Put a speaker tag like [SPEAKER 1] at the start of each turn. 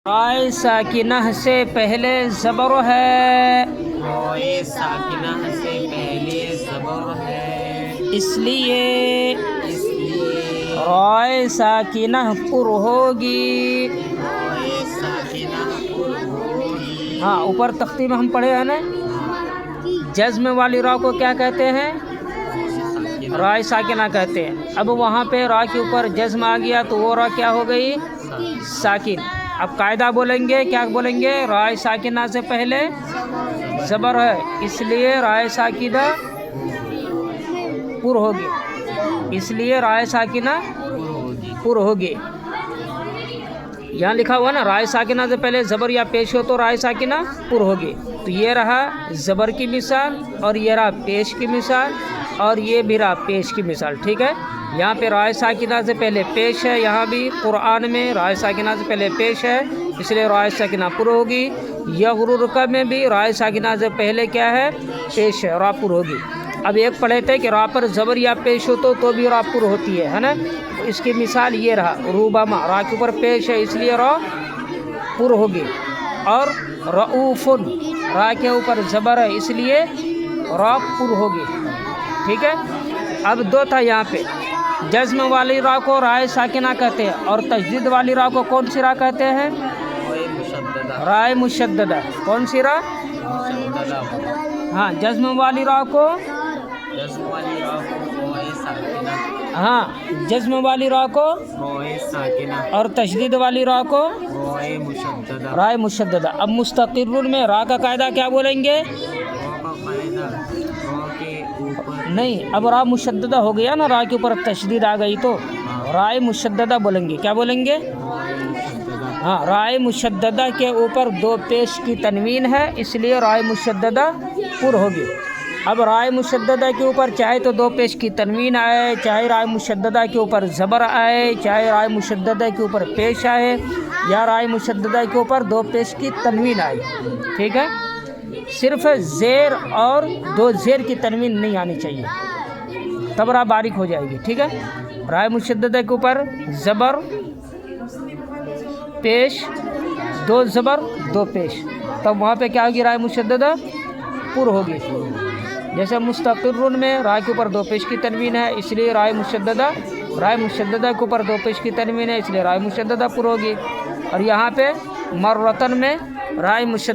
[SPEAKER 1] رائے ساکنہ سے پہلے زبر ہے،
[SPEAKER 2] رائے ساکنہ سے پہلے زبر ہے،
[SPEAKER 1] اس لیے رائے ساکنہ پر ہوگی۔
[SPEAKER 2] رائے ساکنہ پر ہوگی۔
[SPEAKER 1] ہاں، اوپر تختی میں ہم پڑھے ہیں نا، جزم والی را کو کیا کہتے ہیں؟ رائے ساکنہ کہتے ہیں۔ اب وہاں پہ را کے اوپر جزم آ گیا تو وہ را کیا ہو گئی؟ ساکن۔ اب قاعدہ بولیں گے، کیا بولیں گے؟ رائے ساکنہ سے پہلے زبر ہے، اس لیے رائے ساکنہ پر ہوگی، اس لیے رائے ساکنہ پر ہوگی۔ یہاں لکھا ہوا نا، رائے ساکنہ سے پہلے زبر یا پیش ہو تو رائے ساکنہ پر ہوگی۔ تو یہ رہا زبر کی مثال، اور یہ رہا پیش کی مثال، اور یہ بھی رہا پیش کی مثال، ٹھیک ہے۔ یہاں پہ رائے ساکنہ سے پہلے پیش ہے، یہاں بھی قرآن میں رائے ساکنہ سے پہلے پیش ہے، اس لیے رائے ساکنہ پر ہوگی۔ یغررک میں بھی رائے ساکنہ سے پہلے کیا ہے؟ پیش ہے، را پر ہوگی۔ اب ایک پڑھے تھے کہ را پر زبر یا پیش ہو تو بھی را پر ہوتی ہے نا۔ اس کی مثال یہ رہا، ربما را کے اوپر پیش ہے اس لیے را پر ہوگی، اور رؤوف را کے اوپر زبر ہے اس لیے را پر ہوگی، ٹھیک ہے۔ اب دو تھا یہاں پہ، جزم والی را کو رائے ساکنہ کہتے ہیں، اور تشدید والی را کو کون سی را کہتے ہیں؟ رائے مشددہ۔ کون سی را؟ ہاں، جزم والی را کو،
[SPEAKER 2] جزم والی را کو رائے ساکنہ،
[SPEAKER 1] ہاں جزم والی را کو
[SPEAKER 2] رائے ساکنہ،
[SPEAKER 1] اور تشدید والی را کو
[SPEAKER 2] رائے مشددہ۔
[SPEAKER 1] رائے مشددہ۔ اب مستقر میں را کا قاعدہ کیا بولیں گے؟
[SPEAKER 2] را کا قاعدہ را کے اوپر
[SPEAKER 1] نہیں، اب را مشددہ ہو گیا نا، را کے اوپر تشدید آ گئی تو رائے مشددہ بولیں گے۔ کیا بولیں گے؟ ہاں، رائے مشددہ کے اوپر دو پیش کی تنوین ہے، اس لیے رائے مشددہ پر ہوگی۔ اب رائے مشددہ کے اوپر چاہے تو دو پیش کی تنوین آئے، چاہے رائے مشددہ کے اوپر زبر آئے، چاہے رائے مشددہ کے اوپر پیش آئے، یا رائے مشددہ کے اوپر دو پیش کی تنوین آئے، ٹھیک ہے۔ صرف زیر اور دو زیر کی تنوین نہیں آنی چاہیے، تب را باریک ہو جائے گی، ٹھیک ہے۔ رائے مشددہ کے اوپر زبر، پیش، دو زبر دو پیش، تب وہاں پہ کیا ہوگی؟ رائے مشددہ پر ہوگی۔ جیسے مستقر میں را کے اوپر دو پیش کی تنوین ہے، اس لیے رائے مشددہ کے اوپر دو پیش کی تنوین ہے، اس لیے رائے مشددہ پر ہوگی۔ اور یہاں پہ مرتن میں رائے مشددہ